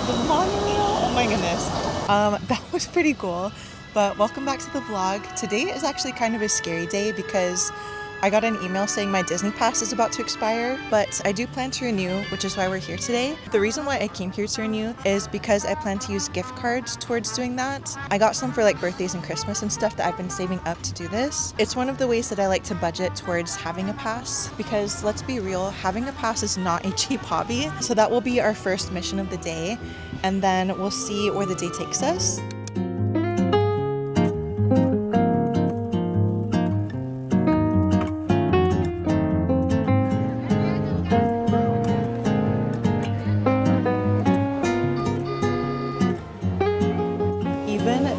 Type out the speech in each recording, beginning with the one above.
the monorail. Oh my goodness. That was pretty cool. But welcome back to the vlog. Today is actually kind of a scary day because I got an email saying my Disney pass is about to expire, but I do plan to renew, which is why we're here today. The reason why I came here to renew is because I plan to use gift cards towards doing that. I got some for like birthdays and Christmas and stuff that I've been saving up to do this. It's one of the ways that I like to budget towards having a pass because let's be real, having a pass is not a cheap hobby. So that will be our first mission of the day, and then we'll see where the day takes us.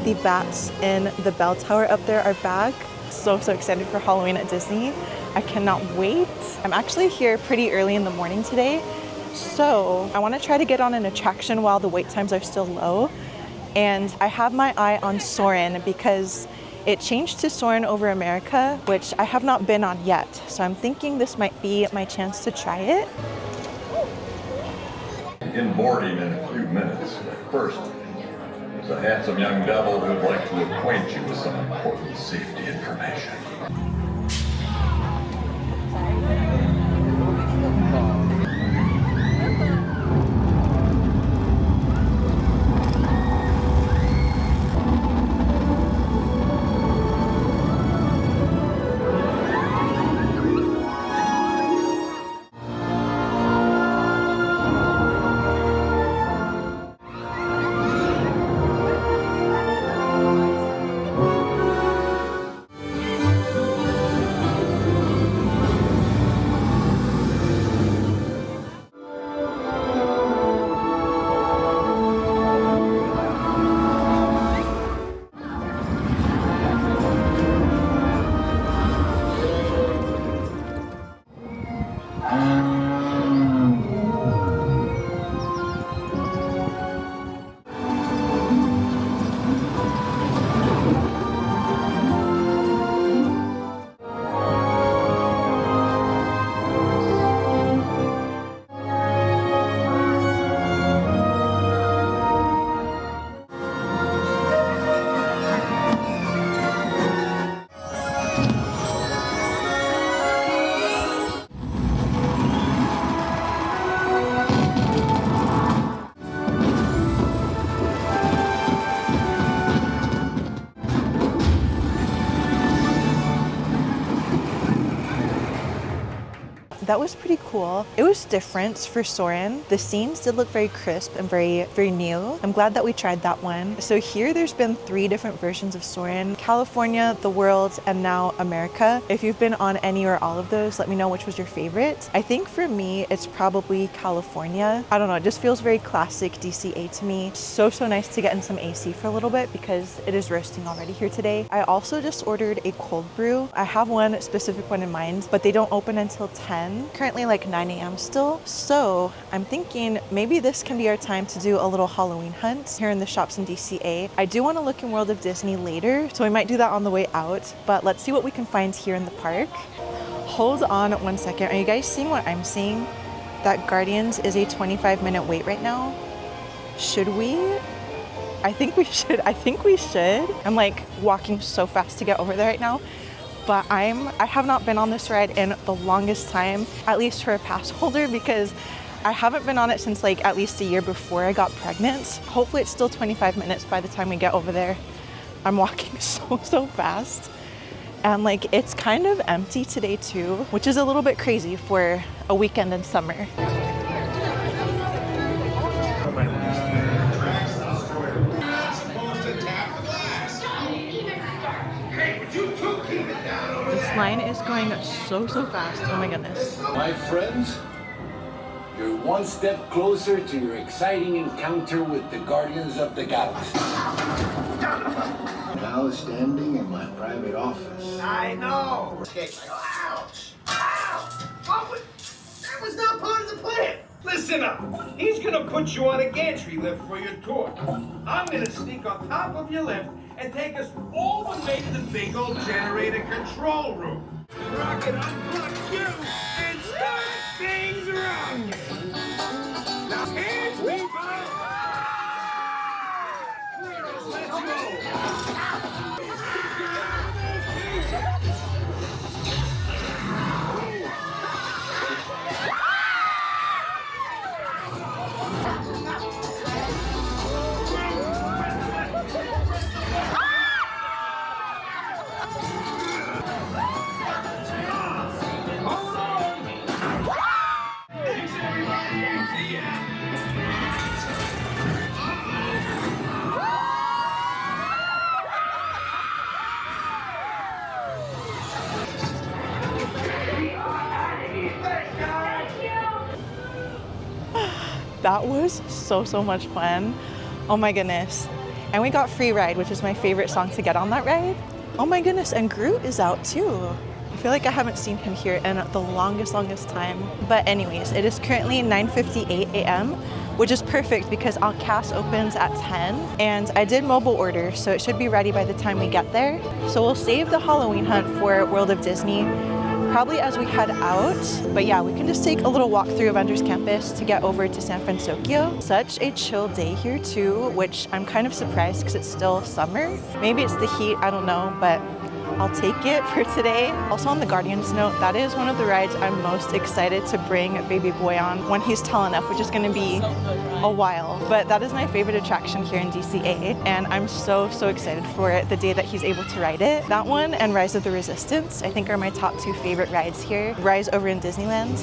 The bats in the bell tower up there are back. So excited for Halloween at Disney. I cannot wait. I'm actually here pretty early in the morning today, so I want to try to get on an attraction while the wait times are still low. And I have my eye on Soarin because it changed to Soarin over America, which I have not been on yet. So I'm thinking this might be my chance to try it. You can board him in a few minutes, but first, a handsome young devil who'd like to acquaint you with some important safety information. That was pretty cool. It was different for Soarin. The scenes did look very crisp and very new. I'm glad that we tried that one. So here there's been 3 different versions of Soarin: California, the world, and now America. If you've been on any or all of those, let me know which was your favorite. I think for me, it's probably California. I don't know, it just feels very classic DCA to me. So nice to get in some AC for a little bit because it is roasting already here today. I also just ordered a cold brew. I have one specific one in mind, but they don't open until 10. Currently like 9 a.m. still, so I'm thinking maybe this can be our time to do a little Halloween hunt here in the shops in DCA. I do want to look in World of Disney later, so we might do that on the way out, but let's see what we can find here in the park. Hold on 1 second. Are you guys seeing what I'm seeing? That Guardians is a 25-minute wait right now. Should we? I think we should. I'm like walking so fast to get over there right now. But I have not been on this ride in the longest time, at least for a pass holder, because I haven't been on it since like at least a year before I got pregnant. Hopefully it's still 25 minutes by the time we get over there. I'm walking so fast. And like it's kind of empty today too, which is a little bit crazy for a weekend in summer. This line is going so fast. Oh my goodness. My friends, you're one step closer to your exciting encounter with the Guardians of the Galaxy. Now standing in my private office. I know. Ouch! Ow! That was not part of the plan. Listen up. He's gonna put you on a gantry lift for your tour. I'm gonna sneak on top of your lift and take us all the way to the big old generator control room. Rocket unplugs you and starts things rocking. Now, hands, people! That was so much fun. Oh my goodness. And we got free ride, which is my favorite song to get on that ride. Oh my goodness, and Groot is out too. I feel like I haven't seen him here in the longest time. But anyways, it is currently 9:58 a.m., which is perfect because our cast opens at 10. And I did mobile order, so it should be ready by the time we get there. So we'll save the Halloween hunt for World of Disney, probably as we head out. But yeah, we can just take a little walk through Avengers Campus to get over to San Francisco. Such a chill day here too, which I'm kind of surprised because it's still summer. Maybe it's the heat, I don't know, but I'll take it for today. Also on the Guardians note, that is one of the rides I'm most excited to bring baby boy on when he's tall enough, which is gonna be a while. But that is my favorite attraction here in DCA, and I'm so excited for it the day that he's able to ride it. That one and Rise of the Resistance, I think, are my top 2 favorite rides here. Rise over in Disneyland.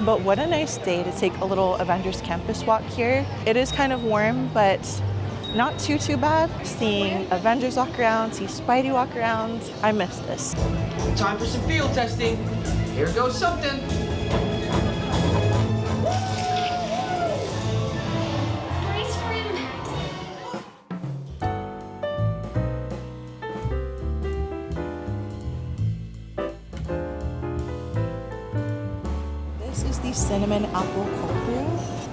But what a nice day to take a little Avengers Campus walk here. It is kind of warm, but not too bad. Seeing Avengers walk around, see Spidey walk around. I miss this. Time for some field testing. Here goes something. This is the cinnamon apple cold brew.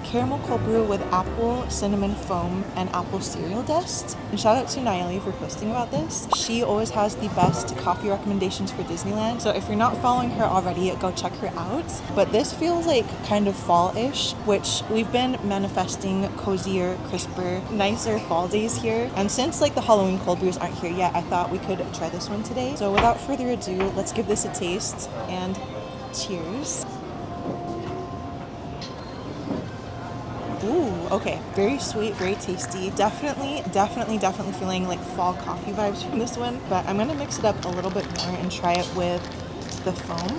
Caramel cold brew with apple, cinnamon foam, and apple cereal dust. And shout out to Nayeli for posting about this. She always has the best coffee recommendations for Disneyland. So if you're not following her already, go check her out. But this feels like kind of fall-ish, which we've been manifesting cozier, crisper, nicer fall days here. And since like the Halloween cold brews aren't here yet, I thought we could try this one today. So without further ado, let's give this a taste and cheers. Ooh, okay. Very sweet, very tasty. Definitely feeling like fall coffee vibes from this one. But I'm gonna mix it up a little bit more and try it with the foam.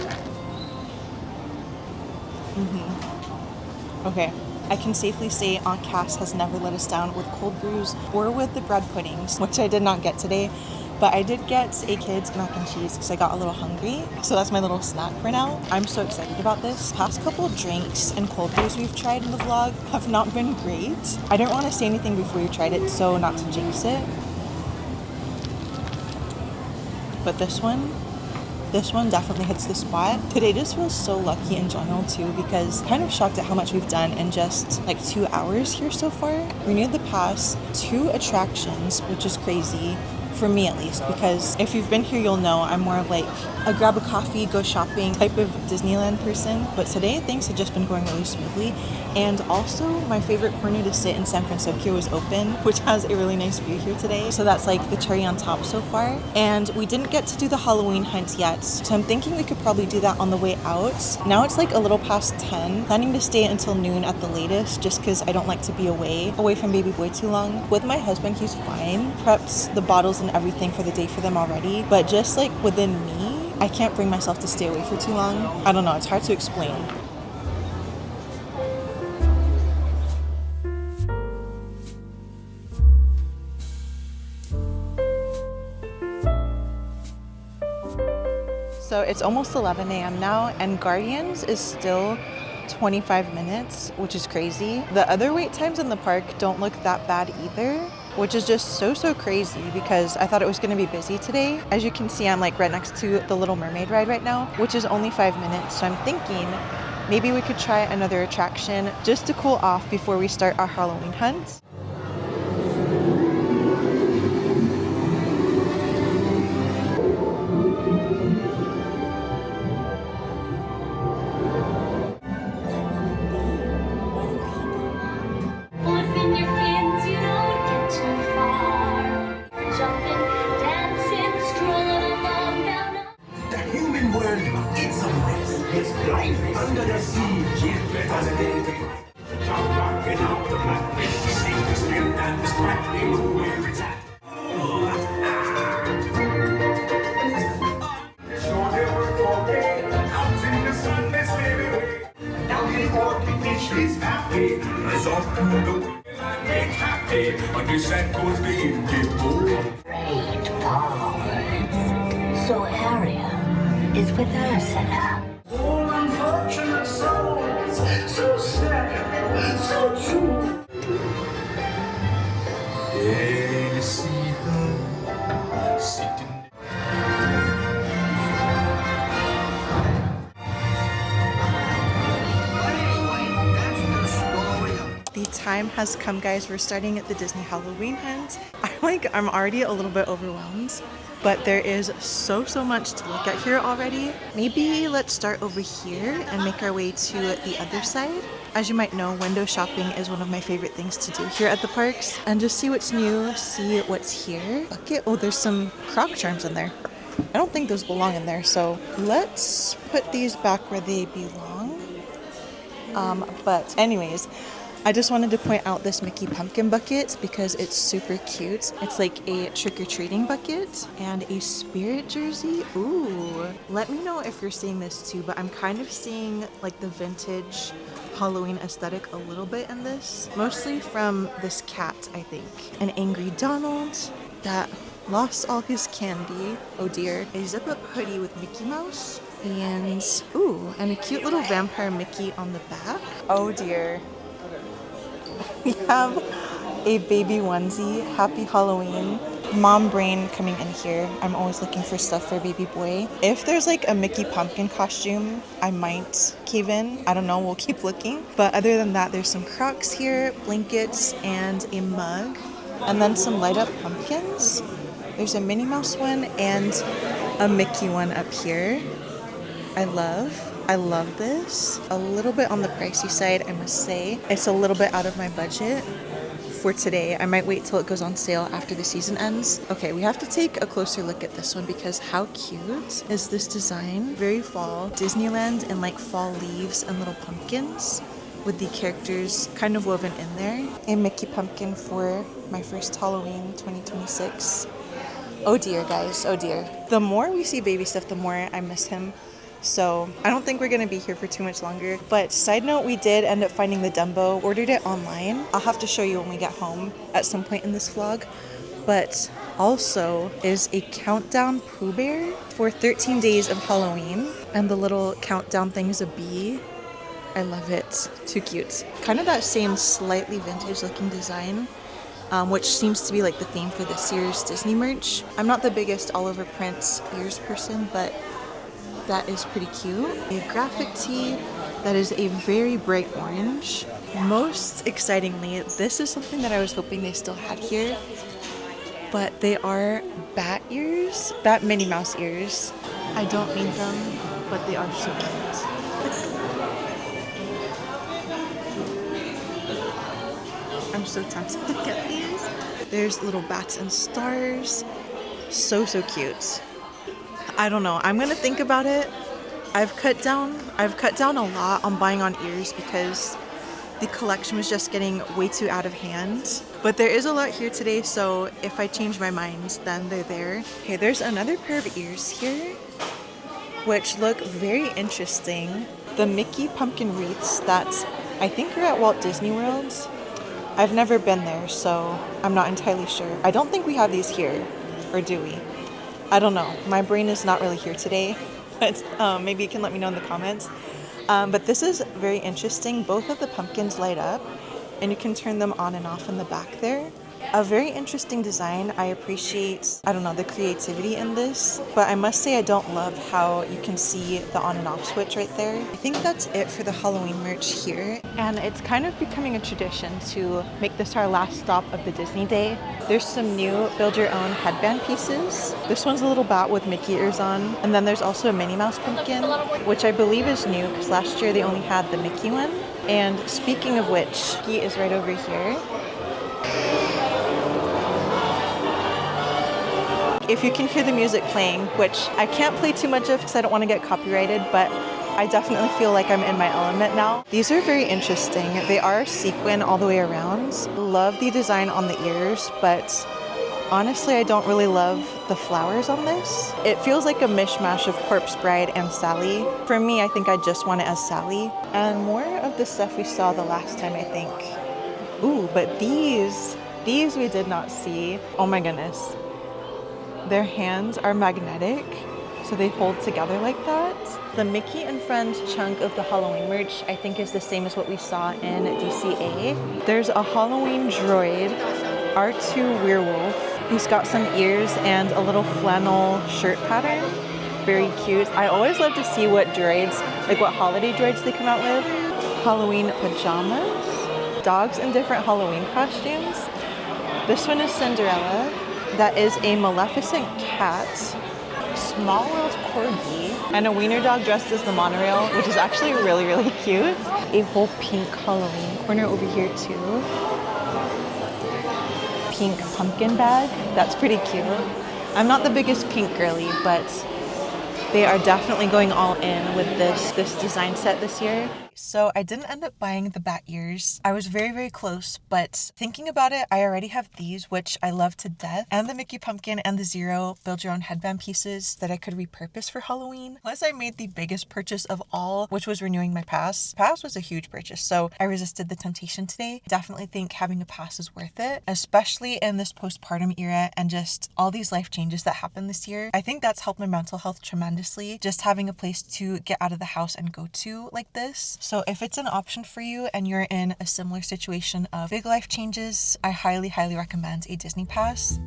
Okay. I can safely say Aunt Cass has never let us down with cold brews or with the bread puddings, which I did not get today. But I did get a kid's mac and cheese because I got a little hungry. So that's my little snack for now. I'm so excited about this. Past couple drinks and cold brews we've tried in the vlog have not been great. I didn't want to say anything before you tried it, so not to jinx it. But this one definitely hits the spot. Today just feels so lucky in general too, because I'm kind of shocked at how much we've done in just like 2 hours here so far. We renewed the pass, 2 attractions, which is crazy. For me at least, because if you've been here, you'll know I'm more of like a grab a coffee, go shopping type of Disneyland person. But today things have just been going really smoothly. And also my favorite corner to sit in San Francisco was open, which has a really nice view here today. So that's like the cherry on top so far. And we didn't get to do the Halloween hunt yet. So I'm thinking we could probably do that on the way out. Now it's like a little past 10, planning to stay until noon at the latest, just because I don't like to be away from baby boy too long. With my husband, he's fine. Prepped the bottles and everything for the day for them already, but just like within me, I can't bring myself to stay away for too long. I don't know, it's hard to explain. So it's almost 11 a.m. now, and Guardians is still 25 minutes, which is crazy. The other wait times in the park don't look that bad either, which is just so crazy because I thought it was going to be busy today. As you can see, I'm like right next to the Little Mermaid ride right now, which is only 5 minutes. So I'm thinking maybe we could try another attraction just to cool off before we start our Halloween hunt. Great powers. So Harriet is with Ursula. All unfortunate souls. So So sad, so true. The time has come, guys. We're starting at the Disney Halloween hunt. I'm already a little bit overwhelmed, but there is so much to look at here already. Maybe let's start over here and make our way to the other side. As you might know, window shopping is one of my favorite things to do here at the parks, and just see what's new, see what's here. Okay, oh, there's some croc charms in there. I don't think those belong in there, so let's put these back where they belong. But anyways, I just wanted to point out this Mickey pumpkin bucket because it's super cute. It's like a trick-or-treating bucket and a spirit jersey. Ooh, let me know if you're seeing this too, but I'm kind of seeing like the vintage Halloween aesthetic a little bit in this. Mostly from this cat, I think. An angry Donald that lost all his candy. Oh dear. A zip-up hoodie with Mickey Mouse. And, ooh, and a cute little vampire Mickey on the back. Oh dear. We have a baby onesie. Happy Halloween. Mom brain coming in here. I'm always looking for stuff for baby boy. If there's like a Mickey pumpkin costume, I might cave in. I don't know, we'll keep looking. But other than that, there's some Crocs here, blankets, and a mug. And then some light up pumpkins. There's a Minnie Mouse one and a Mickey one up here. I love this. A little bit on the pricey side, I must say. It's a little bit out of my budget for today. I might wait till it goes on sale after the season ends. Okay, we have to take a closer look at this one because how cute is this design? Very fall. Disneyland and like fall leaves and little pumpkins with the characters kind of woven in there. A Mickey pumpkin for my first Halloween 2026. Oh dear, guys, oh dear. The more we see baby stuff, the more I miss him. So I don't think we're gonna be here for too much longer. But side note, we did end up finding the Dumbo, ordered it online. I'll have to show you when we get home at some point in this vlog. But also is a countdown Pooh Bear for 13 days of Halloween. And the little countdown thing is a bee. I love it, too cute. Kind of that same slightly vintage looking design. Which seems to be like the theme for this year's Disney merch. I'm not the biggest all over print ears person, but that is pretty cute. A graphic tee that is a very bright orange. Most excitingly, this is something that I was hoping they still had here, but they are bat ears, bat Minnie Mouse ears. I don't need them, but they are so cute. I'm so tempted to get these. There's little bats and stars. So cute. I don't know. I'm gonna think about it. I've cut down a lot on buying on ears because the collection was just getting way too out of hand. But there is a lot here today, so if I change my mind, then they're there. Okay, there's another pair of ears here, which look very interesting. The Mickey pumpkin wreaths that I think are at Walt Disney World. I've never been there, so I'm not entirely sure. I don't think we have these here, or do we? I don't know. My brain is not really here today, but maybe you can let me know in the comments. But this is very interesting. Both of the pumpkins light up, and you can turn them on and off in the back there. A very interesting design. I appreciate, I don't know, the creativity in this, but I must say I don't love how you can see the on and off switch right there. I think that's it for the Halloween merch here. And it's kind of becoming a tradition to make this our last stop of the Disney day. There's some new build your own headband pieces. This one's a little bat with Mickey ears on. And then there's also a Minnie Mouse pumpkin, which I believe is new because last year they only had the Mickey one. And speaking of which, Mickey is right over here. If you can hear the music playing, which I can't play too much of because I don't want to get copyrighted, but I definitely feel like I'm in my element now. These are very interesting. They are sequin all the way around. Love the design on the ears, but honestly, I don't really love the flowers on this. It feels like a mishmash of Corpse Bride and Sally. For me, I think I just want it as Sally. And more of the stuff we saw the last time, I think. Ooh, but these we did not see. Oh my goodness. Their hands are magnetic. So they hold together like that. The Mickey and Friends chunk of the Halloween merch, I think, is the same as what we saw in DCA. There's a Halloween droid, R2 werewolf. He's got some ears and a little flannel shirt pattern. Very cute. I always love to see what droids, like what holiday droids they come out with. Halloween pajamas. Dogs in different Halloween costumes. This one is Cinderella. That is a Maleficent cat. Small World corgi. And a wiener dog dressed as the monorail, which is actually really, really cute. A whole pink Halloween corner over here too. Pink pumpkin bag. That's pretty cute. I'm not the biggest pink girly, but they are definitely going all in with this design set this year. So I didn't end up buying the bat ears. I was very, very close, but thinking about it, I already have these, which I love to death, and the Mickey Pumpkin and the Zero build your own headband pieces that I could repurpose for Halloween. Plus I made the biggest purchase of all, which was renewing my pass. Pass was a huge purchase, so I resisted the temptation today. Definitely think having a pass is worth it, especially in this postpartum era and just all these life changes that happened this year. I think that's helped my mental health tremendously, just having a place to get out of the house and go to like this. So if it's an option for you and you're in a similar situation of big life changes, I highly, highly recommend a Disney pass.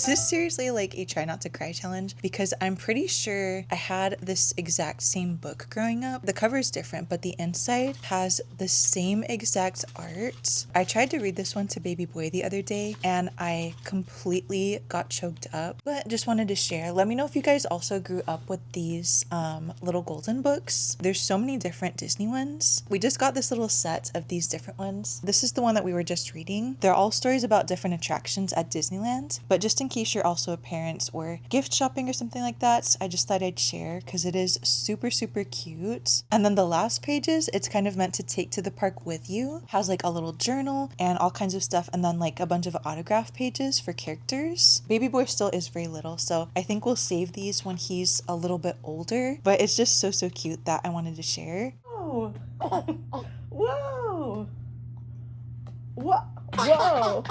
This is seriously like a try not to cry challenge because I'm pretty sure I had this exact same book growing up. The cover is different, but the inside has the same exact art. I tried to read this one to baby boy the other day and I completely got choked up, but just wanted to share. Let me know if you guys also grew up with these little golden books. There's so many different Disney ones. We just got this little set of these different ones. This is the one that we were just reading. They're all stories about different attractions at Disneyland, but just in case you're also a parent or gift shopping or something like that, I just thought I'd share because it is super, super cute. And then the last pages, it's kind of meant to take to the park with you. Has like a little journal and all kinds of stuff, and then like a bunch of autograph pages for characters. Baby boy still is very little, so I think we'll save these when he's a little bit older, but it's just so, so cute that I wanted to share. Oh, whoa, whoa.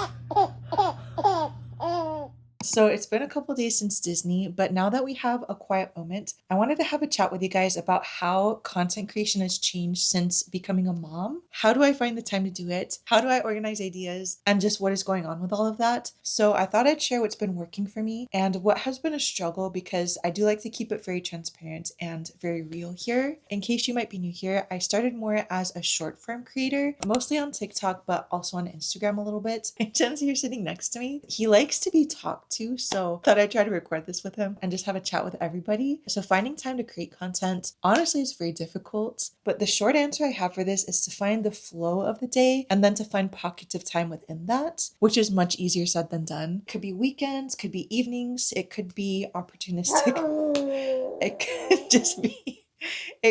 So it's been a couple days since Disney, but now that we have a quiet moment, I wanted to have a chat with you guys about how content creation has changed since becoming a mom. How do I find the time to do it? How do I organize ideas? And just what is going on with all of that? So I thought I'd share what's been working for me and what has been a struggle, because I do like to keep it very transparent and very real here. In case you might be new here, I started more as a short form creator, mostly on TikTok, but also on Instagram a little bit. And Jen's here sitting next to me. He likes to be talked to, so thought I'd try to record this with him and just have a chat with everybody. So finding time to create content honestly is very difficult, but the short answer I have for this is to find the flow of the day and then to find pockets of time within that, which is much easier said than done. Could be weekends, could be evenings, it could be opportunistic. It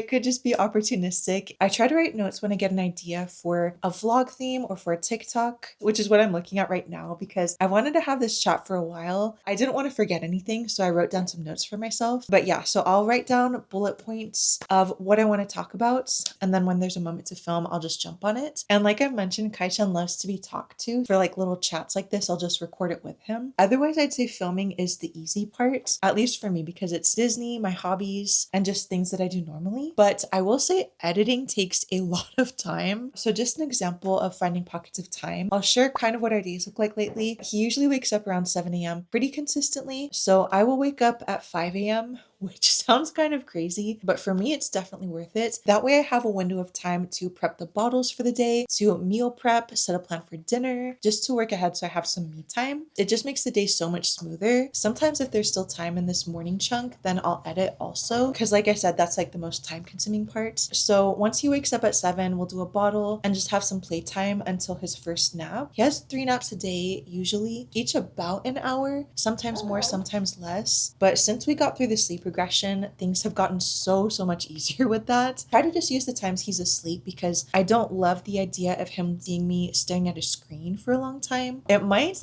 could just be opportunistic. I try to write notes when I get an idea for a vlog theme or for a TikTok, which is what I'm looking at right now because I wanted to have this chat for a while. I didn't want to forget anything, so I wrote down some notes for myself. But yeah, so I'll write down bullet points of what I want to talk about, and then when there's a moment to film, I'll just jump on it. And like I mentioned, Kai-chan loves to be talked to. For like little chats like this, I'll just record it with him. Otherwise, I'd say filming is the easy part, at least for me, because it's Disney, my hobbies, and just things that I do normally. But I will say editing takes a lot of time. So just an example of finding pockets of time, I'll share kind of what our days look like lately. He usually wakes up around 7 a.m. pretty consistently. So I will wake up at 5 a.m., which sounds kind of crazy, but for me, it's definitely worth it. That way I have a window of time to prep the bottles for the day, to meal prep, set a plan for dinner, just to work ahead so I have some me time. It just makes the day so much smoother. Sometimes if there's still time in this morning chunk, then I'll edit also, because like I said, that's like the most time consuming part. So once he wakes up at 7, we'll do a bottle and just have some playtime until his first nap. He has 3 naps a day, usually, each about an hour, sometimes more, sometimes less. But since we got through the sleep progression, things have gotten so much easier with that. Try to just use the times he's asleep because I don't love the idea of him seeing me staring at a screen for a long time. It might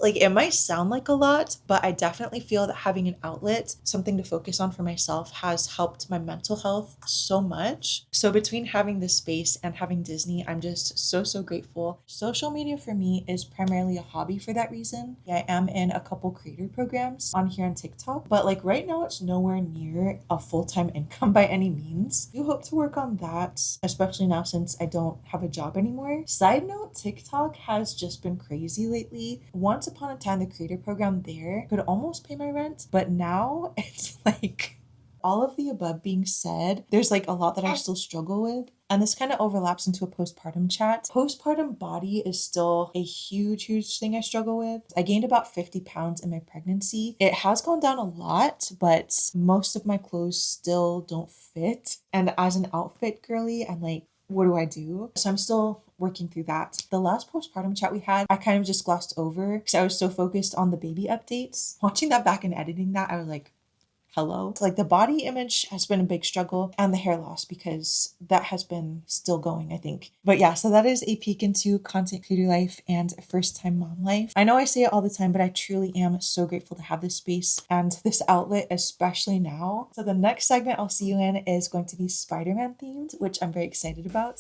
sound like a lot, but I definitely feel that having an outlet, something to focus on for myself, has helped my mental health so much. So between having this space and having Disney, I'm just so grateful. Social media for me is primarily a hobby for that reason. Yeah, I am in a couple creator programs on here on TikTok, but like right now it's nowhere near a full-time income by any means. I do hope to work on that, especially now since I don't have a job anymore. Side note, TikTok has just been crazy lately. Once upon a time, the creator program there could almost pay my rent, but now it's like, all of the above being said, there's like a lot that I still struggle with. And this kind of overlaps into a postpartum chat. Postpartum body is still a huge thing I struggle with. I gained about 50 pounds in my pregnancy. It has gone down a lot, but most of my clothes still don't fit. And as an outfit girly, I'm like, what do I do? So I'm still working through that. The last postpartum chat we had, I kind of just glossed over because I was so focused on the baby updates. Watching that back and editing that, I was like, hello. Like the body image has been a big struggle, and the hair loss, because that has been still going, I think. But yeah, so that is a peek into content creator life and first time mom life. I know I say it all the time, but I truly am so grateful to have this space and this outlet, especially now. So the next segment I'll see you in is going to be Spider-Man themed, which I'm very excited about.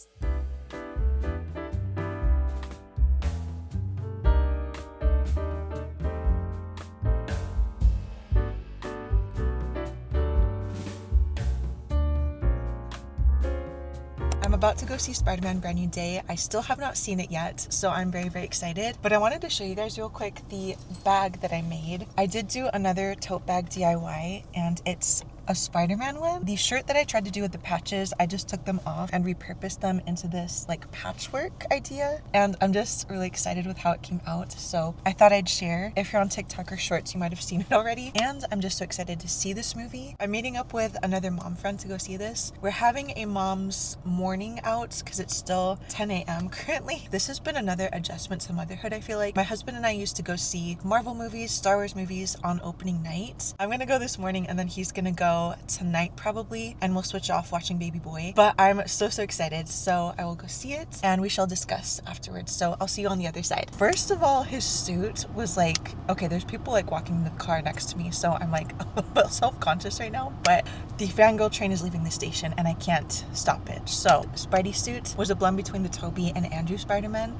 I'm about to go see Spider-Man Brand New Day. I still have not seen it yet, so I'm very excited. But I wanted to show you guys real quick the bag that I made. I did do another tote bag DIY, and it's a Spider-Man one. The shirt that I tried to do with the patches, I just took them off and repurposed them into this like patchwork idea. And I'm just really excited with how it came out. So I thought I'd share. If you're on TikTok or Shorts, you might have seen it already. And I'm just so excited to see this movie. I'm meeting up with another mom friend to go see this. We're having a mom's morning out because it's still 10 a.m. currently. This has been another adjustment to motherhood, I feel like. My husband and I used to go see Marvel movies, Star Wars movies on opening night. I'm gonna go this morning, and then he's gonna go tonight probably, and we'll switch off watching Baby Boy. But I'm so excited, so I will go see it and we shall discuss afterwards. So I'll see you on the other side. First of all, his suit was like, okay, there's people like walking in the car next to me, so I'm like a little bit self-conscious right now, but the fangirl train is leaving the station and I can't stop it. So Spidey suit was a blend between the Tobey and Andrew Spider-Man.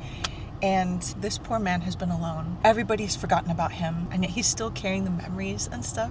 And this poor man has been alone. Everybody's forgotten about him, and yet he's still carrying the memories and stuff.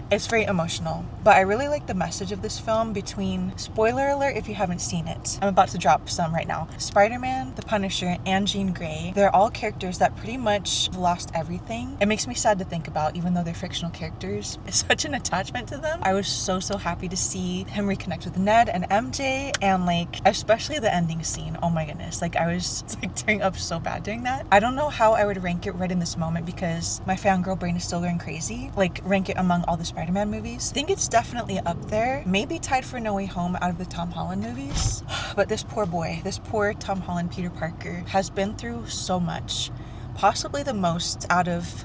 It's very emotional, but I really like the message of this film between, spoiler alert if you haven't seen it, I'm about to drop some right now, Spider-Man, the Punisher, and Jean Grey. They're all characters that pretty much lost everything. It makes me sad to think about, even though they're fictional characters. It's such an attachment to them. I was so happy to see him reconnect with Ned and MJ, and like, especially the ending scene. Oh my goodness, like I was like tearing up so bad during that. I don't know how I would rank it right in this moment because my fangirl brain is still going crazy. Like rank it among all the Spider-Man movies. I think it's definitely up there. Maybe tied for No Way Home out of the Tom Holland movies. But this poor boy, this poor Tom Holland Peter Parker has been through so much. Possibly the most out of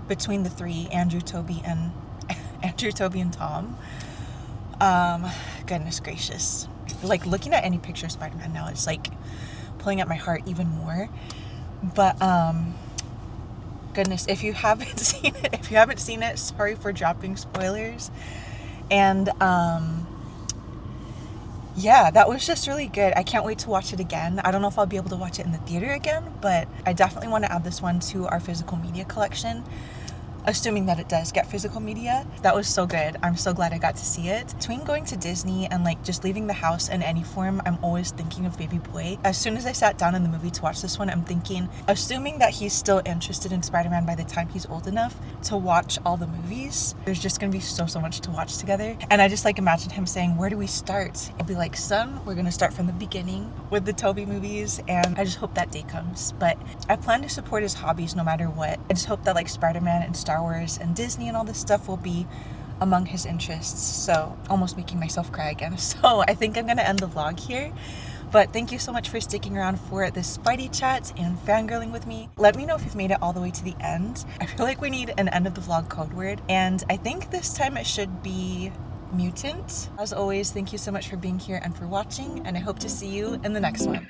between the three, Andrew, Tobey, and Tom. Goodness gracious. Like looking at any picture of Spider-Man now, it's like pulling at my heart even more. But goodness, if you haven't seen it, sorry for dropping spoilers. And yeah, that was just really good. I can't wait to watch it again. I don't know if I'll be able to watch it in the theater again, but I definitely want to add this one to our physical media collection, assuming that it does get physical media. That was so good. I'm so glad I got to see it. Between going to Disney and like just leaving the house in any form, I'm always thinking of Baby Boy. As soon as I sat down in the movie to watch this one, I'm thinking, assuming that he's still interested in Spider-Man by the time he's old enough to watch all the movies, there's just gonna be so much to watch together. And I just like imagine him saying, where do we start? I'll be like, son, we're gonna start from the beginning with the Tobey movies, and I just hope that day comes. But I plan to support his hobbies no matter what. I just hope that like Spider-Man and Star Wars and Disney and all this stuff will be among his interests. So almost making myself cry again. So I think I'm gonna end the vlog here. But thank you so much for sticking around for this Spidey chat and fangirling with me. Let me know if you've made it all the way to the end. I feel like we need an end of the vlog code word, and I think this time it should be mutant. As always, thank you so much for being here and for watching, and I hope to see you in the next one.